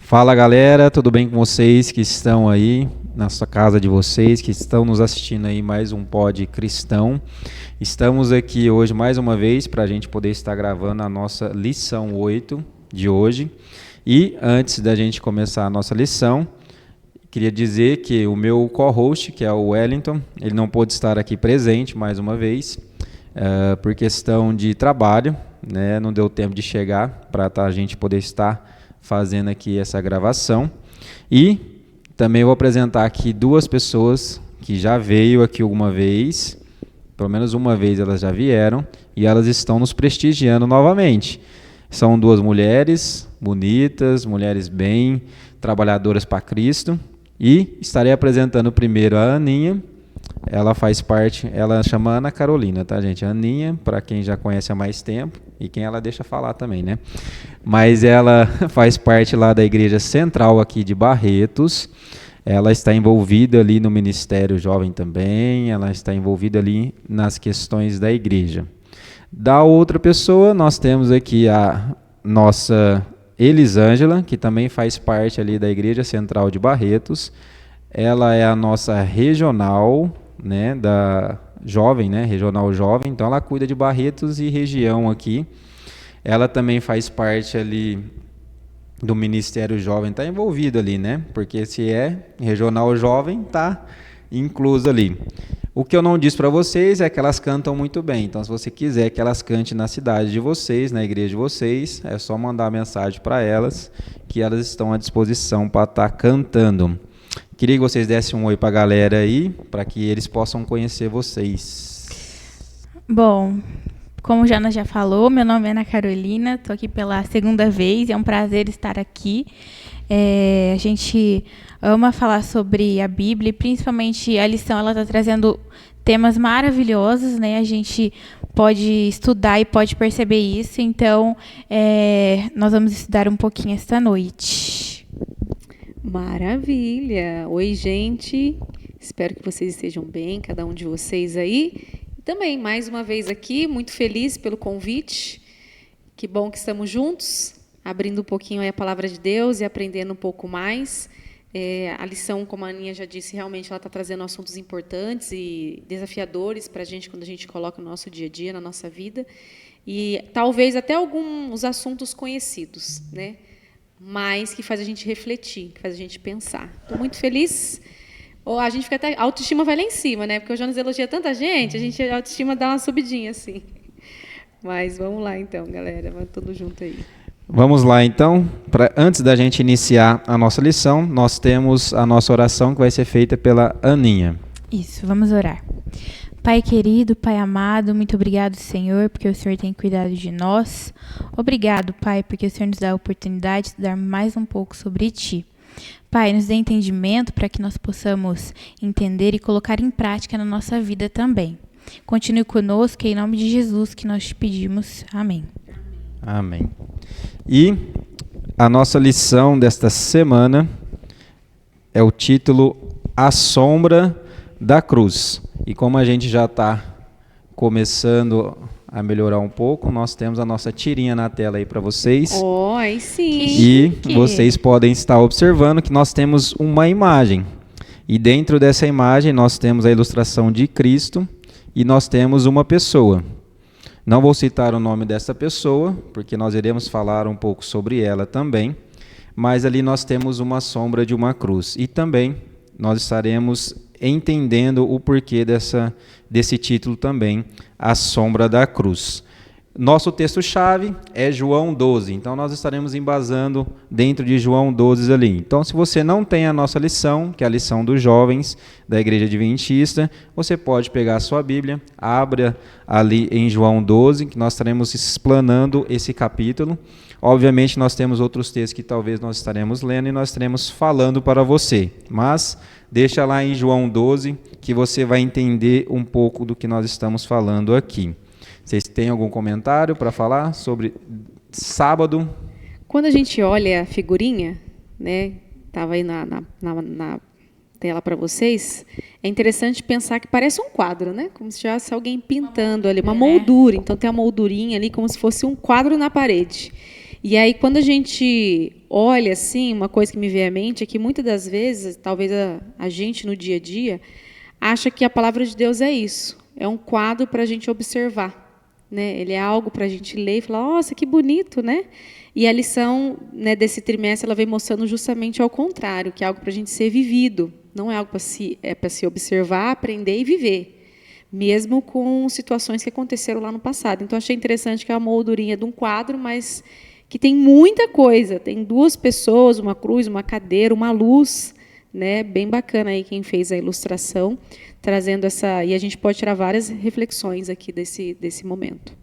Fala galera, tudo bem com vocês que estão aí na sua casa de vocês, que estão nos assistindo aí mais um Pod Cristão. Estamos aqui hoje mais uma vez para a gente poder estar gravando a nossa lição 8 de hoje. E antes da gente começar a nossa lição, queria dizer que o meu co-host, que é o Wellington, ele não pôde estar aqui presente mais uma vez, por questão de trabalho, né? Não deu tempo de chegar para a gente poder estar fazendo aqui essa gravação. E também vou apresentar aqui duas pessoas que já veio aqui alguma vez, pelo menos uma vez elas já vieram, e elas estão nos prestigiando novamente. São duas mulheres bonitas, mulheres bem trabalhadoras para Cristo, e estarei apresentando primeiro a Aninha. Ela faz parte, ela chama Ana Carolina, tá, gente? Aninha, para quem já conhece há mais tempo, e quem ela deixa falar também, né? Mas ela faz parte lá da Igreja Central aqui de Barretos. Ela está envolvida ali no Ministério Jovem também, ela está envolvida ali nas questões da igreja. Da outra pessoa, nós temos aqui a nossa Elisângela, que também faz parte ali da Igreja Central de Barretos. Ela é a nossa regional, né, da jovem, né, regional jovem, então ela cuida de Barretos e região aqui. Ela também faz parte ali do Ministério Jovem, está envolvido ali, né, porque se é regional jovem, está incluso ali. O que eu não disse para vocês é que elas cantam muito bem, então se você quiser que elas cantem na cidade de vocês, na igreja de vocês, é só mandar mensagem para elas, que elas estão à disposição para estar cantando. Queria que vocês dessem um oi para a galera aí, para que eles possam conhecer vocês. Bom, como o Jonas já falou, meu nome é Ana Carolina, estou aqui pela segunda vez, é um prazer estar aqui. A gente ama falar sobre a Bíblia, e principalmente a lição, ela está trazendo temas maravilhosos, né? A gente pode estudar e pode perceber isso, então nós vamos estudar um pouquinho esta noite. Maravilha! Oi, gente! Espero que vocês estejam bem, cada um de vocês aí. Também, mais uma vez aqui, muito feliz pelo convite. Que bom que estamos juntos, abrindo um pouquinho aí a palavra de Deus e aprendendo um pouco mais. A lição, como a Aninha já disse, realmente ela está trazendo assuntos importantes e desafiadores para a gente quando a gente coloca no nosso dia a dia, na nossa vida. E talvez até alguns assuntos conhecidos, né? Mas que faz a gente refletir, que faz a gente pensar. Estou muito feliz. A gente fica até, a autoestima vai lá em cima, né? Porque o Jonas elogia tanta gente, a autoestima dá uma subidinha assim. Mas vamos lá então, galera, vamos todo junto aí. Vamos lá então, antes da gente iniciar a nossa lição, nós temos a nossa oração que vai ser feita pela Aninha. Isso, vamos orar. Pai querido, Pai amado, muito obrigado, Senhor, porque o Senhor tem cuidado de nós. Obrigado, Pai, porque o Senhor nos dá a oportunidade de estudar mais um pouco sobre Ti. Pai, nos dê entendimento para que nós possamos entender e colocar em prática na nossa vida também. Continue conosco, em nome de Jesus que nós te pedimos. Amém. Amém. E a nossa lição desta semana é o título A Sombra da Cruz. E como a gente já está começando a melhorar um pouco, nós temos a nossa tirinha na tela aí para vocês. Aí sim. E vocês podem estar observando que nós temos uma imagem. E dentro dessa imagem nós temos a ilustração de Cristo e nós temos uma pessoa. Não vou citar o nome dessa pessoa, porque nós iremos falar um pouco sobre ela também, mas ali nós temos uma sombra de uma cruz. E também nós estaremos entendendo o porquê desse título também, A Sombra da Cruz. Nosso texto-chave é João 12, então nós estaremos embasando dentro de João 12 ali. Então, se você não tem a nossa lição, que é a lição dos jovens da Igreja Adventista, você pode pegar a sua Bíblia, abra ali em João 12, que nós estaremos explanando esse capítulo. Obviamente, nós temos outros textos que talvez nós estaremos lendo e nós estaremos falando para você, mas deixa lá em João 12, que você vai entender um pouco do que nós estamos falando aqui. Vocês têm algum comentário para falar sobre sábado? Quando a gente olha a figurinha, né, estava aí na tela para vocês, é interessante pensar que parece um quadro, né? Como se tivesse alguém pintando ali, uma moldura. Então tem a moldurinha ali como se fosse um quadro na parede. E aí, quando a gente olha assim, uma coisa que me vem à mente é que muitas das vezes, talvez a gente no dia a dia, acha que a palavra de Deus é isso, é um quadro para a gente observar, né? Ele é algo para a gente ler e falar, nossa, que bonito, né? E a lição, né, desse trimestre ela vem mostrando justamente ao contrário, que é algo para a gente ser vivido, não é algo para se observar, aprender e viver, mesmo com situações que aconteceram lá no passado. Então, achei interessante que é uma moldurinha de um quadro, mas que tem muita coisa. Tem 2 pessoas, uma cruz, uma cadeira, uma luz, né? Bem bacana aí quem fez a ilustração, trazendo essa... E a gente pode tirar várias reflexões aqui desse momento.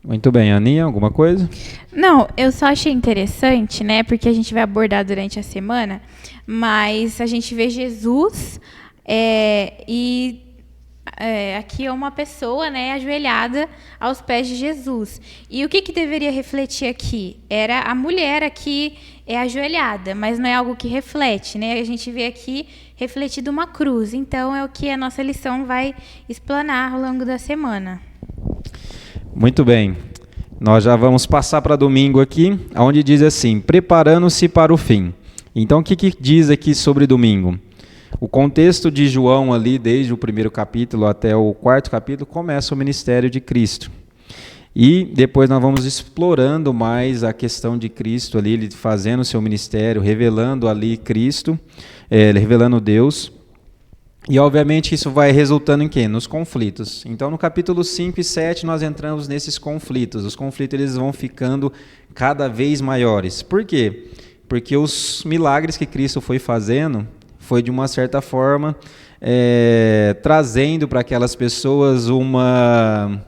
Muito bem. Aninha, alguma coisa? Não, eu só achei interessante, né? Porque a gente vai abordar durante a semana, mas a gente vê Jesus aqui é uma pessoa, né, ajoelhada aos pés de Jesus. E o que deveria refletir aqui? Era a mulher aqui ajoelhada, mas não é algo que reflete, né? A gente vê aqui refletido uma cruz. Então, é o que a nossa lição vai explanar ao longo da semana. Muito bem. Nós já vamos passar para domingo aqui, onde diz assim, preparando-se para o fim. Então, o que diz aqui sobre domingo? O contexto de João ali, desde o 1º capítulo até o 4º capítulo, começa o ministério de Cristo. E depois nós vamos explorando mais a questão de Cristo ali, ele fazendo o seu ministério, revelando ali Cristo, revelando Deus. E obviamente isso vai resultando em quê? Nos conflitos. Então no capítulo 5 e 7 nós entramos nesses conflitos. Os conflitos eles vão ficando cada vez maiores. Por quê? Porque os milagres que Cristo foi fazendo foi de uma certa forma trazendo para aquelas pessoas uma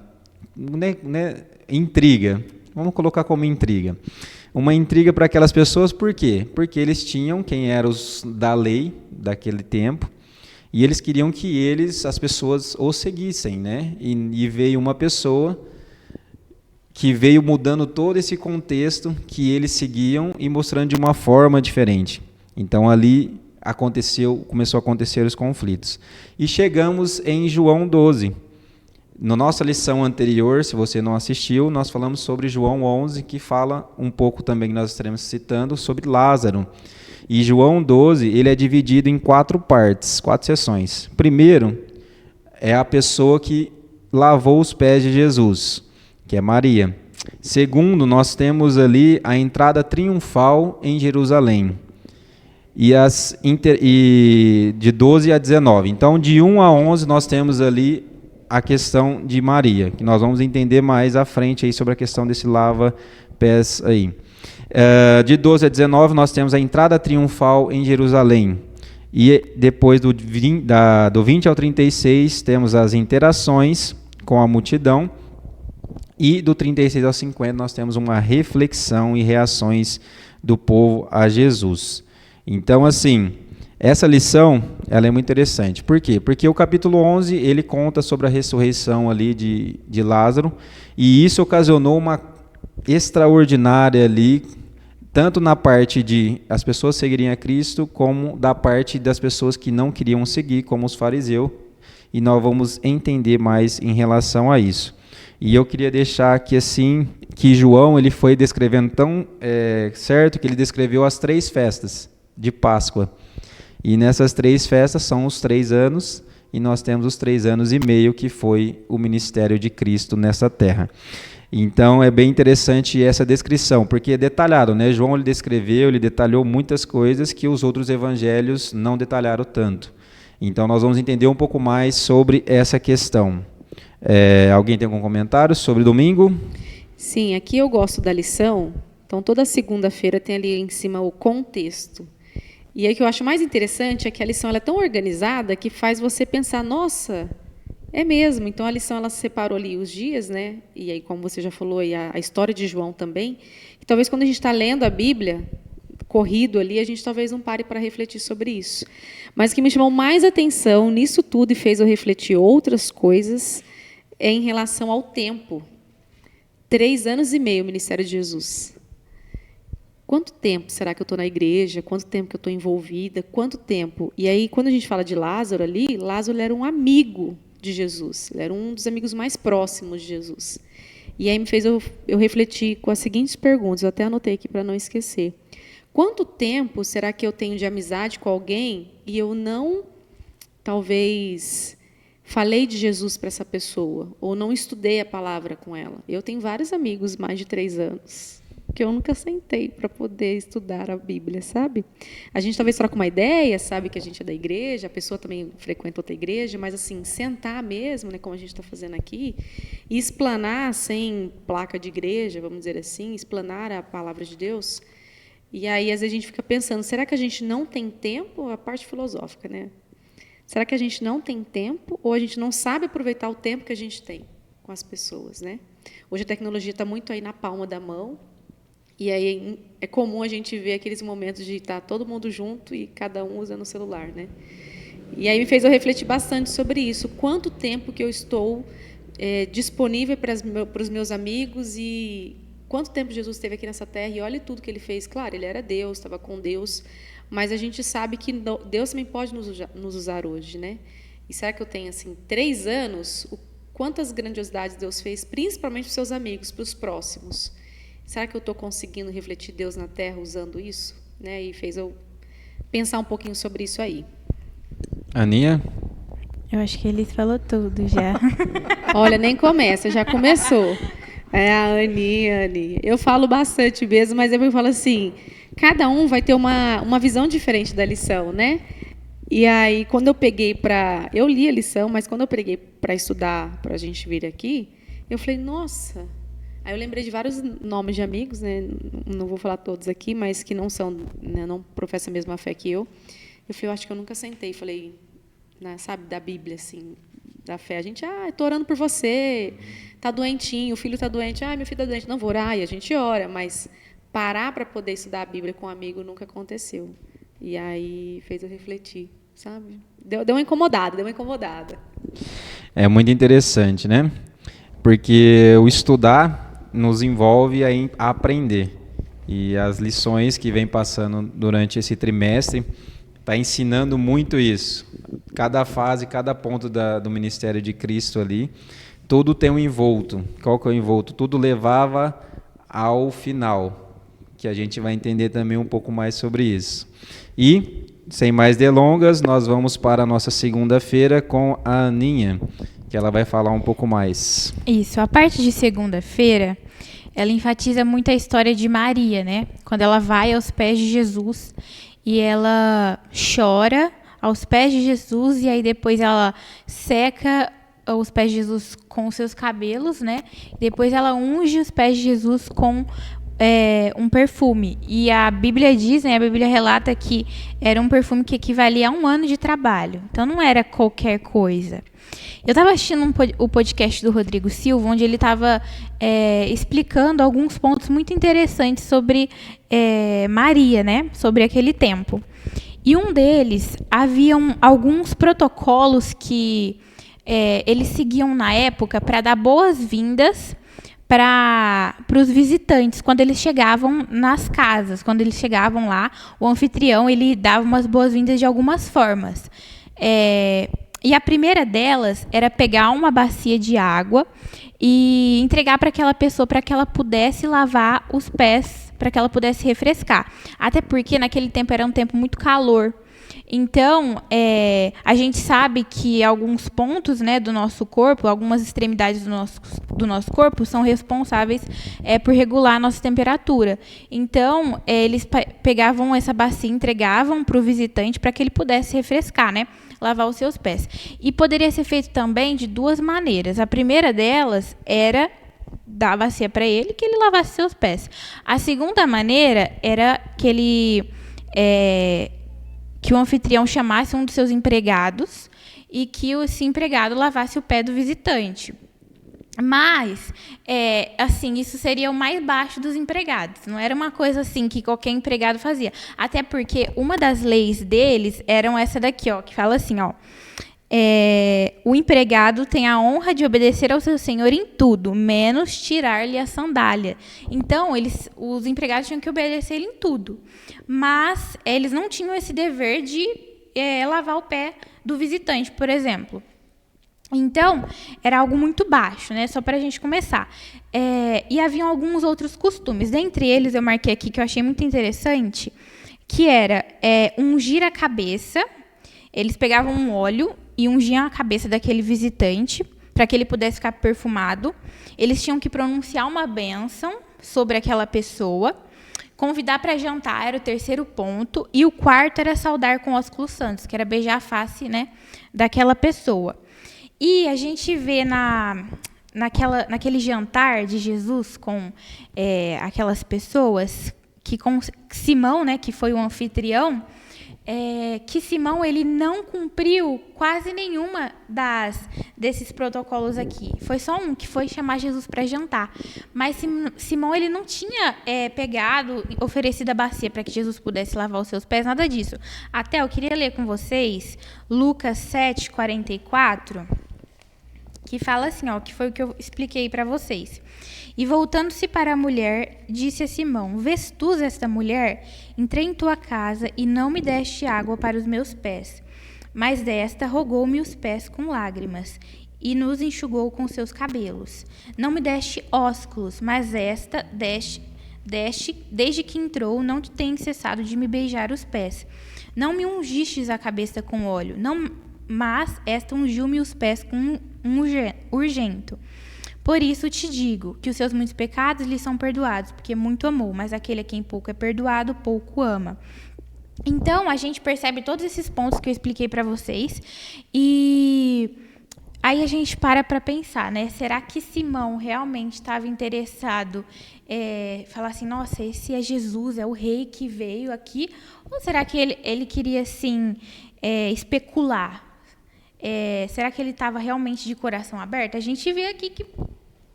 intriga. Vamos colocar como intriga. Uma intriga para aquelas pessoas, por quê? Porque eles tinham quem eram os da lei daquele tempo e eles queriam que as pessoas o seguissem, né? E veio uma pessoa que veio mudando todo esse contexto que eles seguiam e mostrando de uma forma diferente. Então ali começou a acontecer os conflitos. E chegamos em João 12. Na nossa lição anterior, se você não assistiu, nós falamos sobre João 11, que fala um pouco também, nós estaremos citando, sobre Lázaro. E João 12, ele é dividido em 4 partes, 4 seções. Primeiro, é a pessoa que lavou os pés de Jesus, que é Maria. Segundo, nós temos ali a entrada triunfal em Jerusalém. E de 12 a 19. Então, de 1 a 11, nós temos ali a questão de Maria, que nós vamos entender mais à frente aí sobre a questão desse lava-pés aí. De 12 a 19, nós temos a entrada triunfal em Jerusalém. E depois do 20 ao 36, temos as interações com a multidão. E do 36 ao 50, nós temos uma reflexão e reações do povo a Jesus. Então, assim, essa lição ela é muito interessante. Por quê? Porque o capítulo 11 ele conta sobre a ressurreição ali de Lázaro, e isso ocasionou uma extraordinária ali, tanto na parte de as pessoas seguirem a Cristo, como da parte das pessoas que não queriam seguir, como os fariseus, e nós vamos entender mais em relação a isso. E eu queria deixar aqui assim, que João ele foi descrevendo tão certo que ele descreveu as 3 festas de Páscoa. E nessas 3 festas são os 3 anos, e nós temos os 3 anos e meio que foi o ministério de Cristo nessa terra. Então é bem interessante essa descrição, porque é detalhado, né? João ele detalhou muitas coisas que os outros evangelhos não detalharam tanto. Então nós vamos entender um pouco mais sobre essa questão. Alguém tem algum comentário sobre domingo? Sim, aqui eu gosto da lição. Então toda segunda-feira tem ali em cima o contexto. E aí o que eu acho mais interessante é que a lição ela é tão organizada que faz você pensar, nossa, é mesmo. Então a lição ela separou ali os dias, né? E aí, como você já falou, e a história de João também. E talvez quando a gente está lendo a Bíblia, corrido ali, a gente talvez não pare para refletir sobre isso. Mas o que me chamou mais atenção nisso tudo e fez eu refletir outras coisas é em relação ao tempo. 3 anos e meio o ministério de Jesus. Quanto tempo será que eu estou na igreja? Quanto tempo que eu estou envolvida? Quanto tempo? E aí, quando a gente fala de Lázaro ali, Lázaro era um amigo de Jesus. Ele era um dos amigos mais próximos de Jesus. E aí me fez eu refletir com as seguintes perguntas, eu até anotei aqui para não esquecer. Quanto tempo será que eu tenho de amizade com alguém e eu não, talvez, falei de Jesus para essa pessoa, ou não estudei a palavra com ela? Eu tenho vários amigos, mais de 3 anos, que eu nunca sentei para poder estudar a Bíblia, sabe? A gente talvez troca uma ideia, sabe que a gente é da igreja, a pessoa também frequenta outra igreja, mas assim, sentar mesmo, né, como a gente está fazendo aqui, e explanar sem placa de igreja, vamos dizer assim, explanar a palavra de Deus. E aí, às vezes, a gente fica pensando, será que a gente não tem tempo? A parte filosófica, né? Será que a gente não tem tempo ou a gente não sabe aproveitar o tempo que a gente tem com as pessoas, né? Hoje a tecnologia está muito aí na palma da mão, e aí é comum a gente ver aqueles momentos de estar todo mundo junto e cada um usando o celular, né? E aí me fez eu refletir bastante sobre isso. Quanto tempo que eu estou disponível para os meus amigos e quanto tempo Jesus esteve aqui nessa terra e olha tudo que ele fez. Claro, ele era Deus, estava com Deus, mas a gente sabe que Deus também pode nos usar hoje, né? E será que eu tenho, assim, 3 anos, quantas grandiosidades Deus fez, principalmente para os seus amigos, para os próximos? Será que eu estou conseguindo refletir Deus na terra usando isso? Né? E fez eu pensar um pouquinho sobre isso aí. Aninha? Eu acho que Elis falou tudo já. Olha, nem começa, já começou. A Anne. Eu falo bastante mesmo, mas eu falo assim, cada um vai ter uma visão diferente da lição, né? E aí, quando eu peguei para... Eu li a lição, mas quando eu peguei para estudar, para a gente vir aqui, eu falei, nossa... Aí eu lembrei de vários nomes de amigos, né? Não vou falar todos aqui, mas que não são, né, não professam a mesma fé que eu. Eu falei, eu acho que eu nunca sentei, falei, né, sabe, da Bíblia, assim, da fé. A gente, estou orando por você, está doentinho, o filho está doente, meu filho está doente, não vou orar, e a gente ora, mas parar para poder estudar a Bíblia com um amigo nunca aconteceu. E aí fez eu refletir, sabe? Deu uma incomodada. É muito interessante, né? Porque o estudar nos envolve a aprender. E as lições que vem passando durante esse trimestre está ensinando muito isso. Cada fase, cada ponto do ministério de Cristo ali, tudo tem um envolto. Qual que é o envolto? Tudo levava ao final, que a gente vai entender também um pouco mais sobre isso. E, sem mais delongas, nós vamos para a nossa segunda-feira com a Aninha, que ela vai falar um pouco mais. Isso, a parte de segunda-feira, ela enfatiza muito a história de Maria, né? Quando ela vai aos pés de Jesus e ela chora aos pés de Jesus e aí depois ela seca os pés de Jesus com os seus cabelos, né? Depois ela unge os pés de Jesus com um perfume. E a Bíblia diz, né? A Bíblia relata que era um perfume que equivalia a 1 ano de trabalho. Então não era qualquer coisa. Eu estava assistindo o podcast do Rodrigo Silva, onde ele estava explicando alguns pontos muito interessantes sobre Maria, né? Sobre aquele tempo. E um deles, haviam alguns protocolos que eles seguiam na época para dar boas-vindas para os visitantes, quando eles chegavam nas casas. Quando eles chegavam lá, o anfitrião ele dava umas boas-vindas de algumas formas. E a primeira delas era pegar uma bacia de água e entregar para aquela pessoa para que ela pudesse lavar os pés, para que ela pudesse refrescar. Até porque naquele tempo era um tempo muito calor. Então, a gente sabe que alguns pontos, né, do nosso corpo, algumas extremidades do nosso corpo são responsáveis por regular a nossa temperatura. Então, eles pegavam essa bacia e entregavam para o visitante para que ele pudesse refrescar, né, lavar os seus pés. E poderia ser feito também de 2 maneiras. A primeira delas era dar a bacia para ele, que ele lavasse seus pés. A segunda maneira era que o anfitrião chamasse um dos seus empregados e que esse empregado lavasse o pé do visitante. Mas, assim, isso seria o mais baixo dos empregados. Não era uma coisa assim que qualquer empregado fazia. Até porque uma das leis deles eram essa daqui, ó, que fala assim, ó. O empregado tem a honra de obedecer ao seu senhor em tudo, menos tirar-lhe a sandália. Então, os empregados tinham que obedecer ele em tudo. Mas eles não tinham esse dever de lavar o pé do visitante, por exemplo. Então, era algo muito baixo, né? Só para a gente começar. E haviam alguns outros costumes. Dentre eles, eu marquei aqui que eu achei muito interessante, que era ungir a cabeça. Eles pegavam um óleo e ungiam a cabeça daquele visitante para que ele pudesse ficar perfumado. Eles tinham que pronunciar uma bênção sobre aquela pessoa. Convidar para jantar era o terceiro ponto. E o quarto era saudar com ósculos santos, que era beijar a face, né, daquela pessoa. E a gente vê naquele jantar de Jesus com aquelas pessoas, que com Simão, né, que foi o anfitrião, que Simão ele não cumpriu quase nenhuma desses protocolos aqui. Foi só um, que foi chamar Jesus para jantar. Mas Simão ele não tinha oferecido a bacia para que Jesus pudesse lavar os seus pés, nada disso. Até eu queria ler com vocês Lucas 7:44, que fala assim, que foi o que eu expliquei para vocês. E voltando-se para a mulher, disse a Simão: Vês tu esta mulher? Entrei em tua casa e não me deste água para os meus pés, mas desta rogou-me os pés com lágrimas e nos enxugou com seus cabelos. Não me deste ósculos, mas esta deste, desde que entrou, não tem cessado de me beijar os pés. Não me ungistes a cabeça com óleo, mas esta ungiu-me os pés com um urgento. Por isso te digo que os seus muitos pecados lhe são perdoados, porque muito amou, mas aquele a quem pouco é perdoado, pouco ama. Então, a gente percebe todos esses pontos que eu expliquei para vocês, e aí a gente para pensar, né? Será que Simão realmente estava interessado falar assim, nossa, esse é Jesus, é o rei que veio aqui? Ou será que ele queria, assim, especular? Será que ele estava realmente de coração aberto? A gente vê aqui que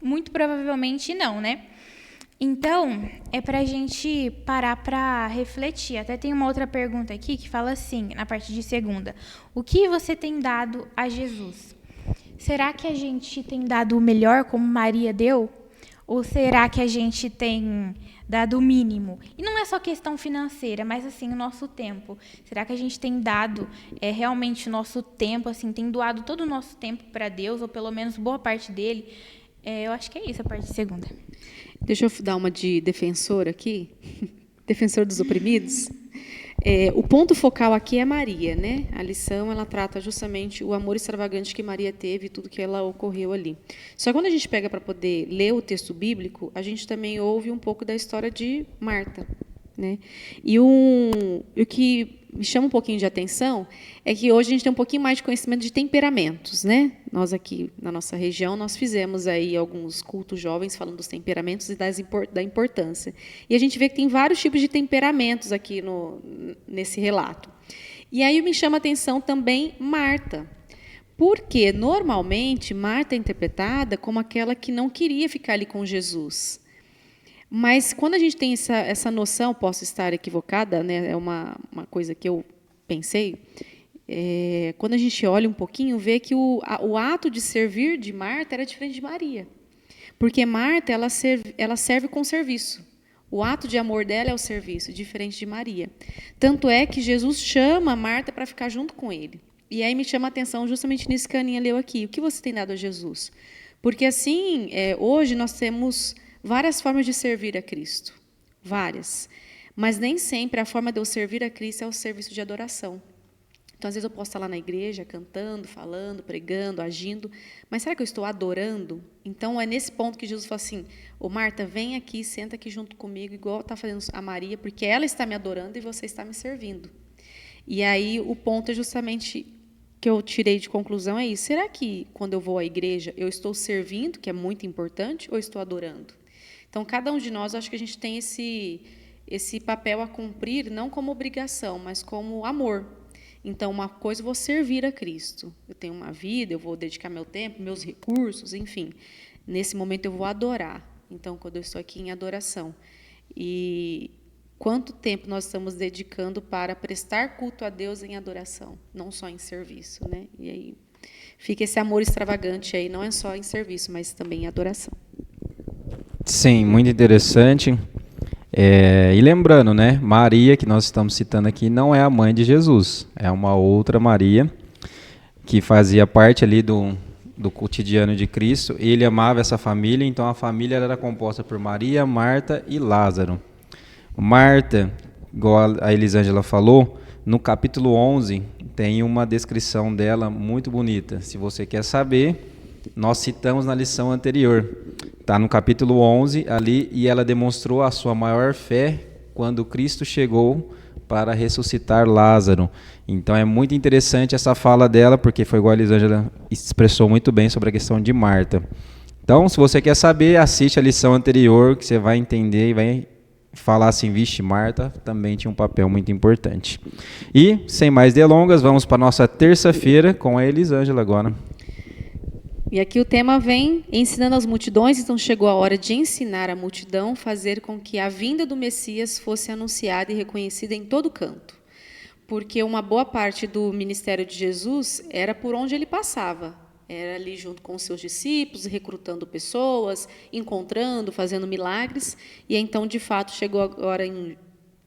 muito provavelmente não, né? Então, é para a gente parar para refletir. Até tem uma outra pergunta aqui que fala assim, na parte de segunda. O que você tem dado a Jesus? Será que a gente tem dado o melhor como Maria deu? Ou será que a gente tem dado o mínimo? E não é só questão financeira, mas assim, o nosso tempo. Será que a gente tem dado realmente o nosso tempo, assim, tem doado todo o nosso tempo para Deus, ou pelo menos boa parte dele? Eu acho que é isso, a parte de segunda. Deixa eu dar uma de defensor aqui, defensor dos oprimidos. O ponto focal aqui é Maria, né? A lição ela trata justamente o amor extravagante que Maria teve e tudo que ela ocorreu ali. Só que quando a gente pega para poder ler o texto bíblico, a gente também ouve um pouco da história de Marta, né? E o que me chama um pouquinho de atenção é que hoje a gente tem um pouquinho mais de conhecimento de temperamentos, né? Nós aqui na nossa região nós fizemos aí alguns cultos jovens falando dos temperamentos e da importância. E a gente vê que tem vários tipos de temperamentos aqui nesse relato. E aí me chama a atenção também Marta, porque normalmente Marta é interpretada como aquela que não queria ficar ali com Jesus. Mas quando a gente tem essa noção, posso estar equivocada, né? É uma coisa que eu pensei, quando a gente olha um pouquinho, vê que o ato de servir de Marta era diferente de Maria. Porque Marta ela serve com serviço. O ato de amor dela é o serviço, diferente de Maria. Tanto é que Jesus chama Marta para ficar junto com ele. E aí me chama a atenção justamente nisso que a Aninha leu aqui. O que você tem dado a Jesus? Porque assim, hoje nós temos várias formas de servir a Cristo, várias. Mas nem sempre a forma de eu servir a Cristo é o serviço de adoração. Então, às vezes eu posso estar lá na igreja, cantando, falando, pregando, agindo, mas será que eu estou adorando? Então, é nesse ponto que Jesus fala assim, Marta, vem aqui, senta aqui junto comigo, igual está fazendo a Maria, porque ela está me adorando e você está me servindo. E aí, o ponto é justamente que eu tirei de conclusão é isso. Será que, quando eu vou à igreja, eu estou servindo, que é muito importante, ou estou adorando? Então, cada um de nós, acho que a gente tem esse papel a cumprir, não como obrigação, mas como amor. Então, uma coisa eu vou servir a Cristo. Eu tenho uma vida, eu vou dedicar meu tempo, meus recursos, enfim. Nesse momento, eu vou adorar. Então, quando eu estou aqui em adoração. E quanto tempo nós estamos dedicando para prestar culto a Deus em adoração, não só em serviço, né? E aí fica esse amor extravagante aí, não é só em serviço, mas também em adoração. Sim, muito interessante. E lembrando, né, Maria, que nós estamos citando aqui, não é a mãe de Jesus, é uma outra Maria, que fazia parte ali do cotidiano de Cristo. Ele amava essa família, então a família era composta por Maria, Marta e Lázaro. Marta, igual a Elisângela falou, no capítulo 11 tem uma descrição dela muito bonita. Se você quer saber, nós citamos na lição anterior. Está no capítulo 11 ali, e ela demonstrou a sua maior fé quando Cristo chegou para ressuscitar Lázaro. Então é muito interessante essa fala dela, porque foi igual a Elisângela expressou muito bem sobre a questão de Marta. Então, se você quer saber, assiste a lição anterior, que você vai entender e vai falar assim, vixe, Marta também tinha um papel muito importante. E, sem mais delongas, vamos para a nossa terça-feira com a Elisângela agora. E aqui o tema vem ensinando as multidões, então chegou a hora de ensinar a multidão, fazer com que a vinda do Messias fosse anunciada e reconhecida em todo canto. Porque uma boa parte do ministério de Jesus era por onde ele passava. Era ali junto com os seus discípulos, recrutando pessoas, encontrando, fazendo milagres. E então, de fato, chegou agora em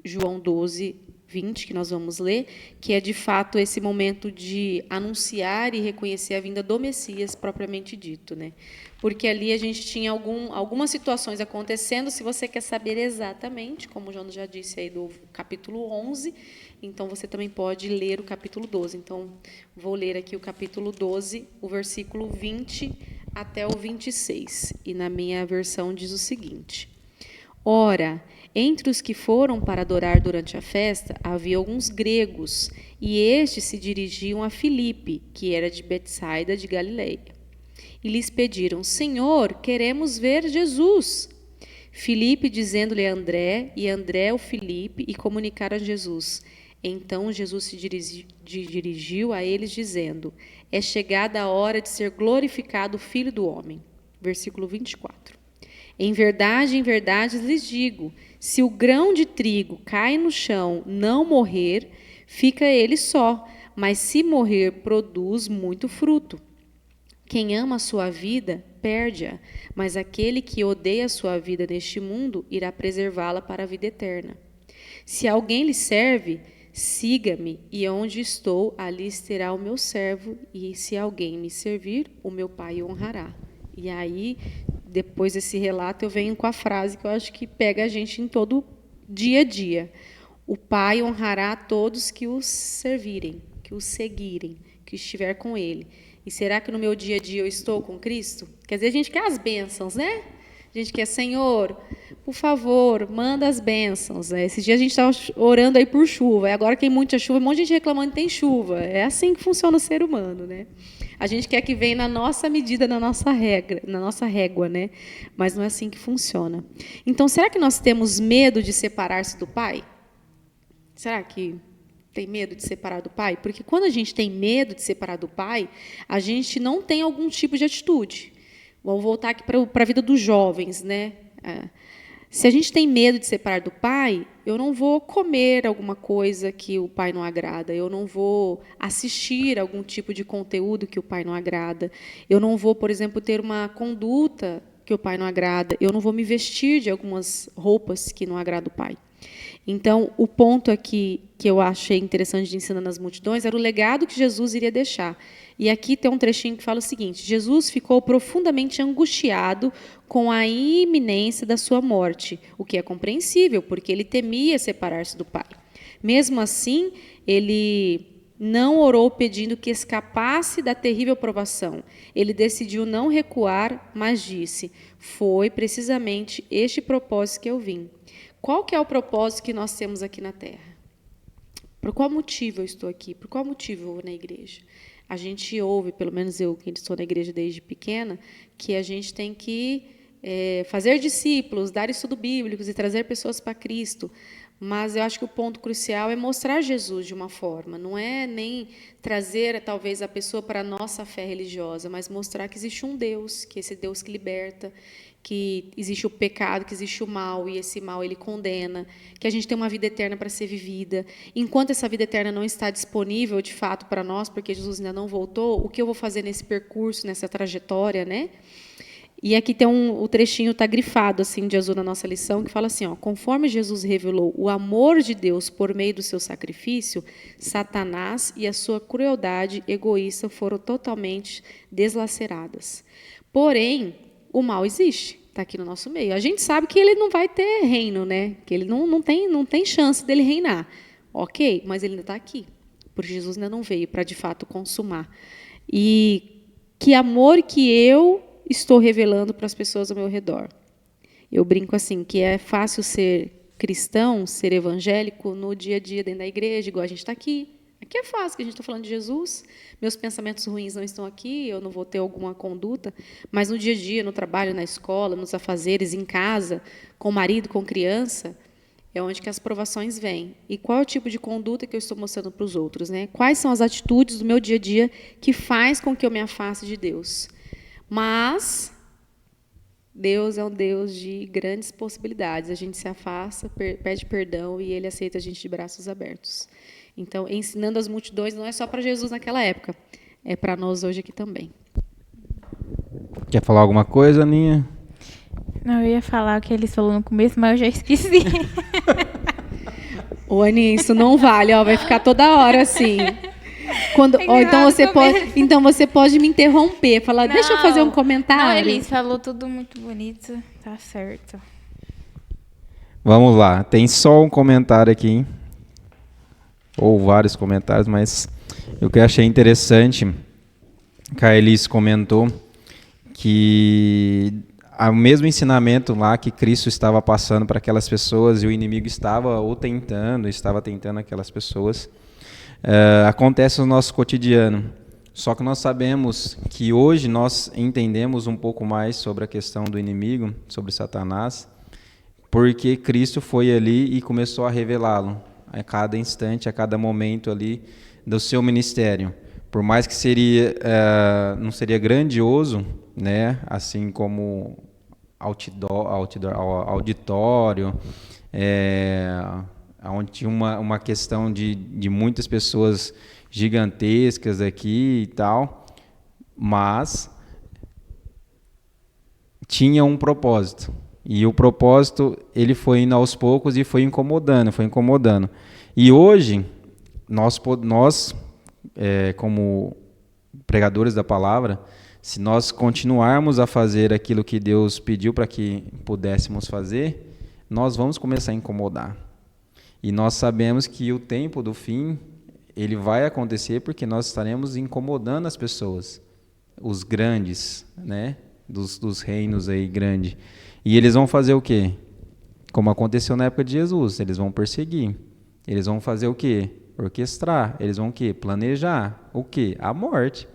João 12, 20, que nós vamos ler, que é, de fato, esse momento de anunciar e reconhecer a vinda do Messias, propriamente dito, né? Porque ali a gente tinha algumas situações acontecendo, se você quer saber exatamente, como o Jonas já disse aí do capítulo 11, então você também pode ler o capítulo 12. Então, vou ler aqui o capítulo 12, o versículo 20 até o 26. E na minha versão diz o seguinte: Ora, entre os que foram para adorar durante a festa, havia alguns gregos, e estes se dirigiam a Filipe, que era de Betsaida de Galileia. E lhes pediram: Senhor, queremos ver Jesus. Filipe, dizendo-lhe a André, e André ao Filipe, e comunicaram a Jesus. Então Jesus se dirigiu a eles, dizendo: É chegada a hora de ser glorificado o Filho do Homem. Versículo 24. Em verdade lhes digo, se o grão de trigo cai no chão, não morrer, fica ele só, mas se morrer, produz muito fruto. Quem ama a sua vida, perde-a, mas aquele que odeia a sua vida neste mundo, irá preservá-la para a vida eterna. Se alguém lhe serve, siga-me, e onde estou, ali estará o meu servo, e se alguém me servir, o meu Pai o honrará. E aí, depois desse relato, eu venho com a frase que eu acho que pega a gente em todo dia a dia. O Pai honrará a todos que o servirem, que o seguirem, que estiver com Ele. E será que no meu dia a dia eu estou com Cristo? Quer dizer, a gente quer as bênçãos, né? A gente quer, Senhor, por favor, manda as bênçãos. Esses dias a gente estava orando aí por chuva, e agora que tem muita chuva, um monte de gente reclamando que tem chuva. É assim que funciona o ser humano, né? A gente quer que venha na nossa medida, na nossa régua, né? Mas não é assim que funciona. Então, será que nós temos medo de separar-se do Pai? Será que tem medo de separar do Pai? Porque quando a gente tem medo de separar do Pai, a gente não tem algum tipo de atitude. Vamos voltar aqui para a vida dos jovens, né? Se a gente tem medo de separar do Pai, eu não vou comer alguma coisa que o Pai não agrada, eu não vou assistir algum tipo de conteúdo que o Pai não agrada, eu não vou, por exemplo, ter uma conduta que o Pai não agrada, eu não vou me vestir de algumas roupas que não agradam o Pai. Então, o ponto aqui que eu achei interessante de ensinar nas multidões era o legado que Jesus iria deixar. E aqui tem um trechinho que fala o seguinte: Jesus ficou profundamente angustiado com a iminência da sua morte, o que é compreensível, porque ele temia separar-se do Pai. Mesmo assim, ele não orou pedindo que escapasse da terrível provação. Ele decidiu não recuar, mas disse: foi precisamente este propósito que eu vim. Qual que é o propósito que nós temos aqui na Terra? Por qual motivo eu estou aqui? Por qual motivo eu vou na igreja? A gente ouve, pelo menos eu, que estou na igreja desde pequena, que a gente tem que fazer discípulos, dar estudo bíblicos e trazer pessoas para Cristo. Mas eu acho que o ponto crucial é mostrar Jesus de uma forma. Não é nem trazer, talvez, a pessoa para a nossa fé religiosa, mas mostrar que existe um Deus, que esse Deus que liberta, que existe o pecado, que existe o mal, e esse mal ele condena, que a gente tem uma vida eterna para ser vivida. Enquanto essa vida eterna não está disponível, de fato, para nós, porque Jesus ainda não voltou, o que eu vou fazer nesse percurso, nessa trajetória, né? E aqui tem o trechinho está grifado assim de azul na nossa lição, que fala assim, ó, conforme Jesus revelou o amor de Deus por meio do seu sacrifício, Satanás e a sua crueldade egoísta foram totalmente deslaceradas. Porém, o mal existe, está aqui no nosso meio. A gente sabe que ele não vai ter reino, né? Que ele não tem chance dele reinar. Ok, mas ele ainda está aqui, porque Jesus ainda não veio para de fato consumar. E que amor que eu estou revelando para as pessoas ao meu redor. Eu brinco assim, que é fácil ser cristão, ser evangélico no dia a dia dentro da igreja, igual a gente está aqui. Aqui é fácil, que a gente está falando de Jesus, meus pensamentos ruins não estão aqui, eu não vou ter alguma conduta, mas no dia a dia, no trabalho, na escola, nos afazeres, em casa, com o marido, com criança, é onde que as provações vêm. E qual é o tipo de conduta que eu estou mostrando para os outros, né? Quais são as atitudes do meu dia a dia que faz com que eu me afaste de Deus? Mas Deus é um Deus de grandes possibilidades. A gente se afasta, pede perdão e Ele aceita a gente de braços abertos. Então, ensinando as multidões não é só para Jesus naquela época, é para nós hoje aqui também. Quer falar alguma coisa, Aninha? Não, eu ia falar o que eles falaram no começo, mas eu já esqueci. Ô, Aninha, isso não vale, ó, vai ficar toda hora assim. Então você pode me interromper, falar, Não, deixa eu fazer um comentário. Não, Elis falou tudo muito bonito, tá certo. Vamos lá, tem só um comentário aqui, hein? Ou vários comentários, mas o que eu achei interessante, que a Elis comentou, que o mesmo ensinamento lá que Cristo estava passando para aquelas pessoas e o inimigo estava tentando aquelas pessoas, acontece no nosso cotidiano. Só que nós sabemos que hoje nós entendemos um pouco mais sobre a questão do inimigo, sobre Satanás, porque Cristo foi ali e começou a revelá-lo a cada instante, a cada momento ali do seu ministério. Por mais que não seria grandioso, né, assim como auditório, onde tinha uma questão de muitas pessoas gigantescas aqui e tal, mas tinha um propósito. E o propósito, ele foi indo aos poucos e foi incomodando. E hoje, nós como pregadores da palavra, se nós continuarmos a fazer aquilo que Deus pediu para que pudéssemos fazer, nós vamos começar a incomodar. E nós sabemos que o tempo do fim, ele vai acontecer porque nós estaremos incomodando as pessoas, os grandes, né, dos reinos aí grandes. E eles vão fazer o quê? Como aconteceu na época de Jesus, eles vão perseguir. Eles vão fazer o quê? Orquestrar. Eles vão o quê? Planejar. O quê? A morte.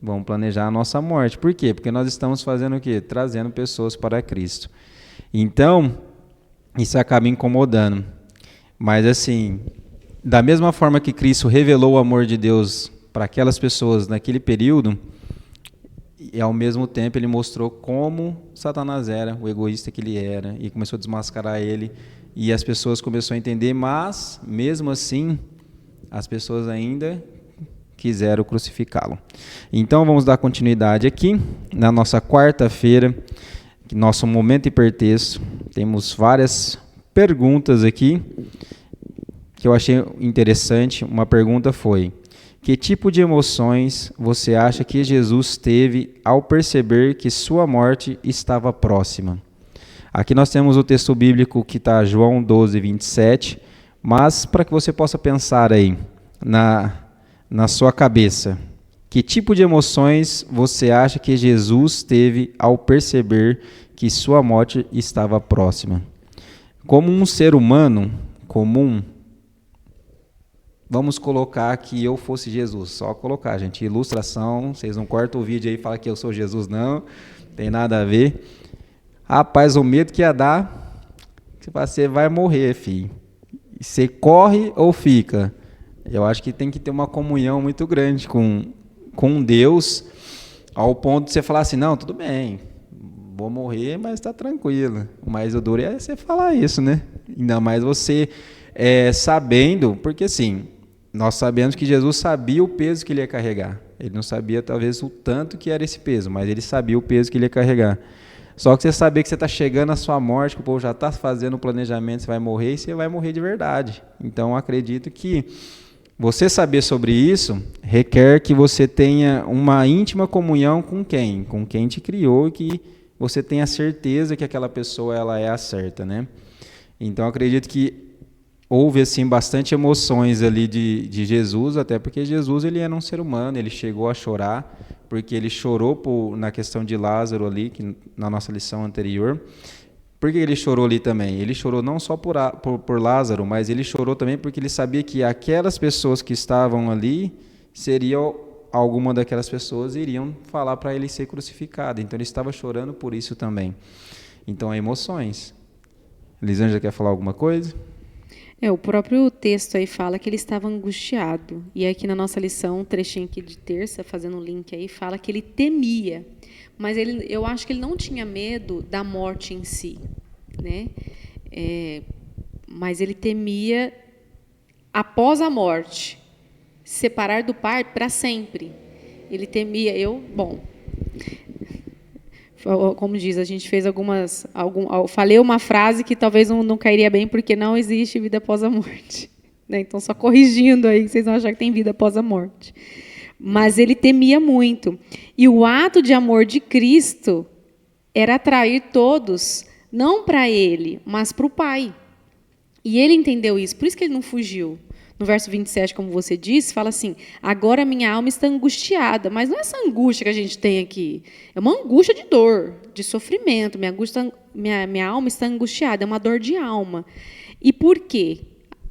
Vão planejar a nossa morte. Por quê? Porque nós estamos fazendo o quê? Trazendo pessoas para Cristo. Então, isso acaba incomodando. Mas assim, da mesma forma que Cristo revelou o amor de Deus para aquelas pessoas naquele período, e ao mesmo tempo ele mostrou como Satanás era, o egoísta que ele era, e começou a desmascarar ele, e as pessoas começaram a entender, mas mesmo assim as pessoas ainda quiseram crucificá-lo. Então vamos dar continuidade aqui na nossa quarta-feira, nosso momento hipertexto. Temos várias perguntas aqui que eu achei interessante. Uma pergunta foi: que tipo de emoções você acha que Jesus teve ao perceber que sua morte estava próxima? Aqui nós temos o texto bíblico que está João 12, 27, mas para que você possa pensar aí na sua cabeça, que tipo de emoções você acha que Jesus teve ao perceber que sua morte estava próxima? Como um ser humano comum, vamos colocar que eu fosse Jesus, só colocar, gente, ilustração, vocês não cortam o vídeo aí e falam que eu sou Jesus, não tem nada a ver. Rapaz, o medo que ia dar, você vai morrer, filho. Você corre ou fica? Eu acho que tem que ter uma comunhão muito grande com Deus, ao ponto de você falar assim, não, tudo bem, vou morrer, mas está tranquilo. Mas o duro é você falar isso, né? Ainda mais você sabendo, porque assim, nós sabemos que Jesus sabia o peso que ele ia carregar. Ele não sabia, talvez, o tanto que era esse peso, mas ele sabia o peso que ele ia carregar. Só que você saber que você está chegando à sua morte, que o povo já está fazendo o planejamento, você vai morrer, e você vai morrer de verdade. Então, eu acredito que você saber sobre isso requer que você tenha uma íntima comunhão com quem? Com quem te criou e que você tenha certeza que aquela pessoa ela é a certa, né? Então, eu acredito que houve assim bastante emoções ali de Jesus, até porque Jesus ele era um ser humano, ele chegou a chorar, porque ele chorou na questão de Lázaro ali, que, na nossa lição anterior. Por que ele chorou ali também? Ele chorou não só por Lázaro, mas ele chorou também porque ele sabia que aquelas pessoas que estavam ali, alguma daquelas pessoas iriam falar para ele ser crucificado. Então ele estava chorando por isso também. Então, emoções. Elisângela quer falar alguma coisa? O próprio texto aí fala que ele estava angustiado. E aqui na nossa lição, um trechinho aqui de terça, fazendo um link aí, fala que ele temia. Mas eu acho que ele não tinha medo da morte em si, né? Mas ele temia, após a morte, separar do Pai para sempre. Ele temia, como diz, a gente fez falei uma frase que talvez não cairia bem, porque não existe vida após a morte. Né? Então, só corrigindo aí, vocês vão achar que tem vida após a morte. Mas ele temia muito. E o ato de amor de Cristo era atrair todos, não para ele, mas para o Pai. E ele entendeu isso, por isso que ele não fugiu. No verso 27, como você disse, fala assim, agora minha alma está angustiada. Mas não é essa angústia que a gente tem aqui. É uma angústia de dor, de sofrimento. Minha alma está angustiada, é uma dor de alma. E por quê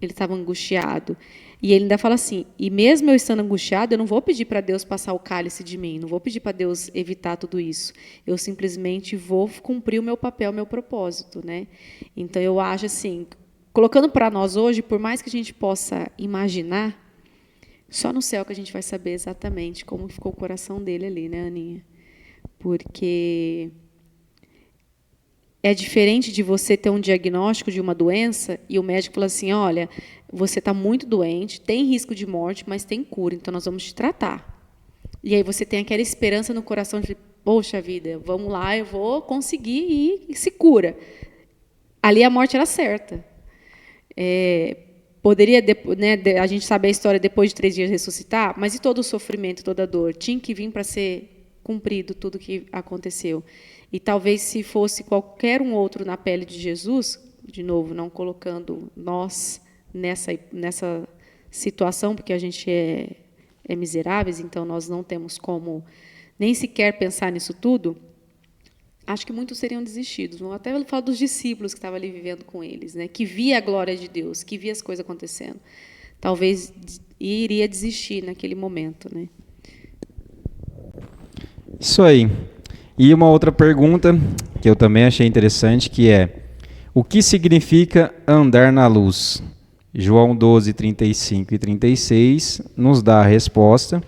ele estava angustiado? E ele ainda fala assim, e mesmo eu estando angustiado, eu não vou pedir para Deus passar o cálice de mim, não vou pedir para Deus evitar tudo isso. Eu simplesmente vou cumprir o meu papel, o meu propósito. Né? Então, eu acho assim... Colocando para nós hoje, por mais que a gente possa imaginar, só no céu que a gente vai saber exatamente como ficou o coração dele ali, né, Aninha? Porque é diferente de você ter um diagnóstico de uma doença e o médico fala assim, olha, você está muito doente, tem risco de morte, mas tem cura, então nós vamos te tratar. E aí você tem aquela esperança no coração de, poxa vida, vamos lá, eu vou conseguir e se cura. Ali a morte era certa. Poderia, né, a gente sabe a história depois de 3 dias ressuscitar, mas e todo o sofrimento, toda a dor? Tinha que vir para ser cumprido tudo o que aconteceu. E talvez se fosse qualquer um outro na pele de Jesus, de novo, não colocando nós nessa situação, porque a gente é miseráveis, então nós não temos como nem sequer pensar nisso tudo, acho que muitos seriam desistidos. Até eu falo dos discípulos que estavam ali vivendo com eles, né? Que via a glória de Deus, que via as coisas acontecendo. Talvez iria desistir naquele momento. Né? Isso aí. E uma outra pergunta que eu também achei interessante, que é, o que significa andar na luz? João 12, 35 e 36 nos dá a resposta.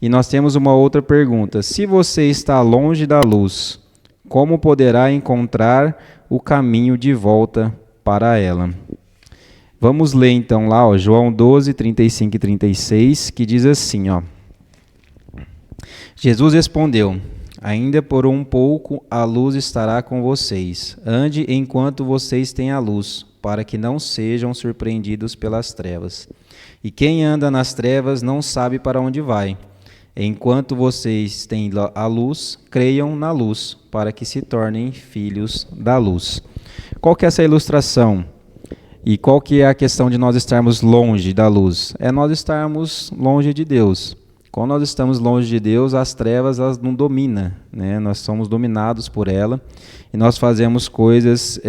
E nós temos uma outra pergunta. Se você está longe da luz, como poderá encontrar o caminho de volta para ela? Vamos ler então lá, João 12, 35 e 36, que diz assim, Jesus respondeu, ainda por um pouco a luz estará com vocês. Ande enquanto vocês têm a luz, para que não sejam surpreendidos pelas trevas. E quem anda nas trevas não sabe para onde vai. Enquanto vocês têm a luz, creiam na luz, para que se tornem filhos da luz. Qual que é essa ilustração? E qual que é a questão de nós estarmos longe da luz? É nós estarmos longe de Deus. Quando nós estamos longe de Deus, as trevas elas não dominam, né? Nós somos dominados por ela e nós fazemos coisas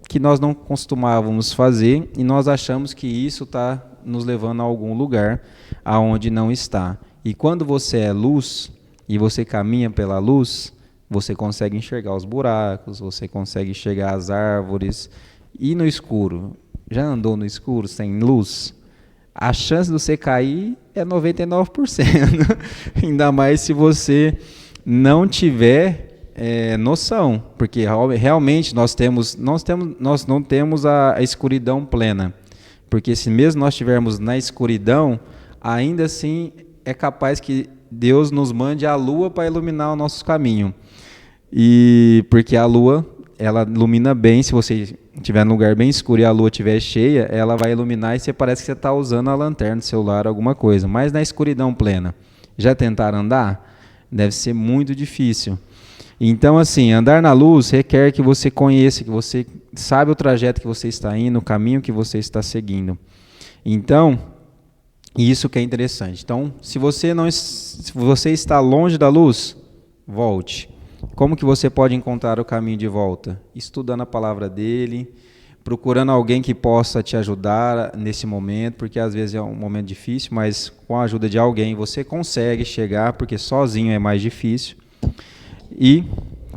que nós não costumávamos fazer e nós achamos que isso está nos levando a algum lugar aonde não está. E quando você é luz e você caminha pela luz, você consegue enxergar os buracos, você consegue enxergar as árvores. E no escuro? Já andou no escuro sem luz? A chance de você cair é 99%. Ainda mais se você não tiver noção. Porque realmente nós não temos a escuridão plena. Porque se mesmo nós estivermos na escuridão, ainda assim é capaz que Deus nos mande a lua para iluminar o nosso caminho. E porque a lua, ela ilumina bem, se você estiver num lugar bem escuro e a lua estiver cheia, ela vai iluminar e você parece que você está usando a lanterna do celular, alguma coisa. Mas na escuridão plena, já tentaram andar? Deve ser muito difícil. Então, assim, andar na luz requer que você conheça, que você sabe o trajeto que você está indo, o caminho que você está seguindo. Então, isso que é interessante. Então, se você está longe da luz, volte. Como que você pode encontrar o caminho de volta? Estudando a palavra dele, procurando alguém que possa te ajudar nesse momento, porque às vezes é um momento difícil, mas com a ajuda de alguém você consegue chegar, porque sozinho é mais difícil. E,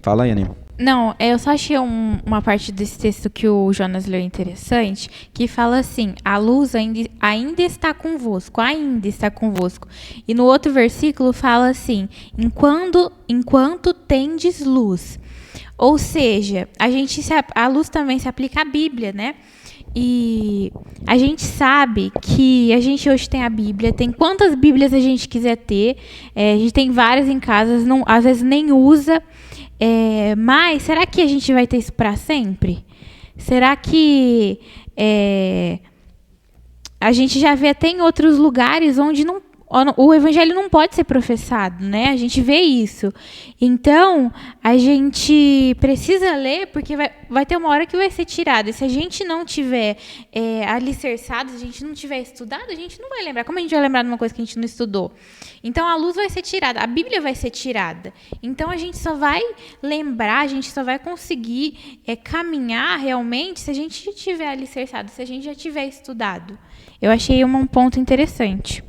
fala aí, Aninha. Não, eu só achei uma parte desse texto que o Jonas leu interessante, que fala assim, a luz ainda está convosco, ainda está convosco. E no outro versículo fala assim, enquanto tendes luz. Ou seja, a luz também se aplica à Bíblia, né? E a gente sabe que a gente hoje tem a Bíblia, tem quantas Bíblias a gente quiser ter, a gente tem várias em casa, às vezes nem usa, mas será que a gente vai ter isso para sempre? Será que a gente já vê até em outros lugares onde o evangelho não pode ser professado, né? A gente vê isso. Então, a gente precisa ler, porque vai ter uma hora que vai ser tirado. E se a gente não tiver alicerçado, se a gente não tiver estudado, a gente não vai lembrar. Como a gente vai lembrar de uma coisa que a gente não estudou? Então, a luz vai ser tirada, a Bíblia vai ser tirada. Então, a gente só vai lembrar, a gente só vai conseguir caminhar realmente se a gente tiver alicerçado, se a gente já tiver estudado. Eu achei um ponto interessante.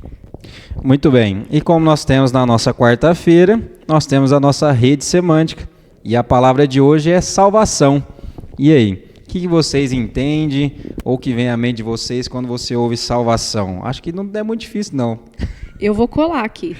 Muito bem. E como nós temos na nossa quarta-feira, nós temos a nossa rede semântica. E a palavra de hoje é salvação. E aí? O que vocês entendem ou que vem à mente de vocês quando você ouve salvação? Acho que não é muito difícil, não. Eu vou colar aqui.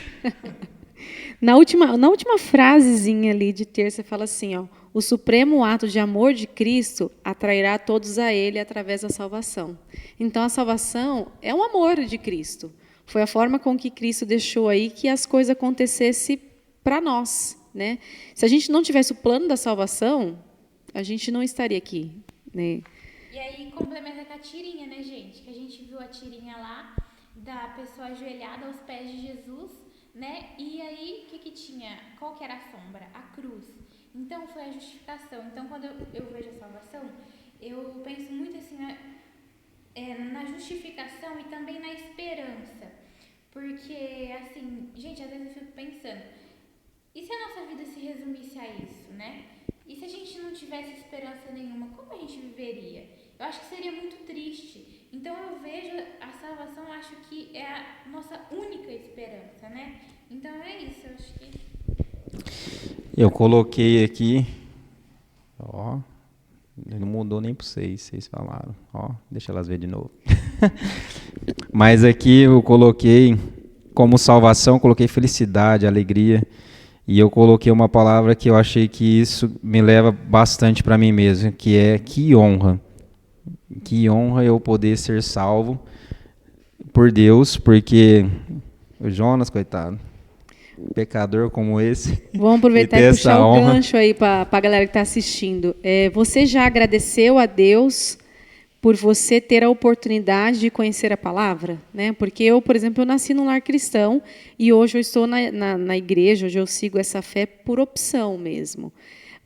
Na última frasezinha ali de terça, fala assim, ó, o supremo ato de amor de Cristo atrairá todos a Ele através da salvação. Então, a salvação é um amor de Cristo. Foi a forma com que Cristo deixou aí que as coisas acontecessem para nós, né? Se a gente não tivesse o plano da salvação, a gente não estaria aqui, né? E aí complementa com a tirinha, né, gente? Que a gente viu a tirinha lá da pessoa ajoelhada aos pés de Jesus, né? E aí o que tinha? Qual que era a sombra? A cruz. Então foi a justificação. Então quando eu vejo a salvação, eu penso muito assim, na justificação e também na esperança. Porque, assim, gente, às vezes eu fico pensando, e se a nossa vida se resumisse a isso, né? E se a gente não tivesse esperança nenhuma, como a gente viveria? Eu acho que seria muito triste. Então eu vejo a salvação, acho que é a nossa única esperança, né? Então é isso, eu acho que... Eu coloquei aqui, ó... Não mudou nem para vocês falaram. Ó, deixa elas ver de novo. Mas aqui eu coloquei como salvação, coloquei felicidade, alegria. E eu coloquei uma palavra que eu achei que isso me leva bastante para mim mesmo, que é que honra. Que honra eu poder ser salvo por Deus, porque o Jonas, coitado, pecador como esse. Vamos aproveitar e puxar o gancho aí para a galera que está assistindo. Você já agradeceu a Deus por você ter a oportunidade de conhecer a palavra? Né? Porque eu, por exemplo, eu nasci num lar cristão e hoje eu estou na igreja, hoje eu sigo essa fé por opção mesmo.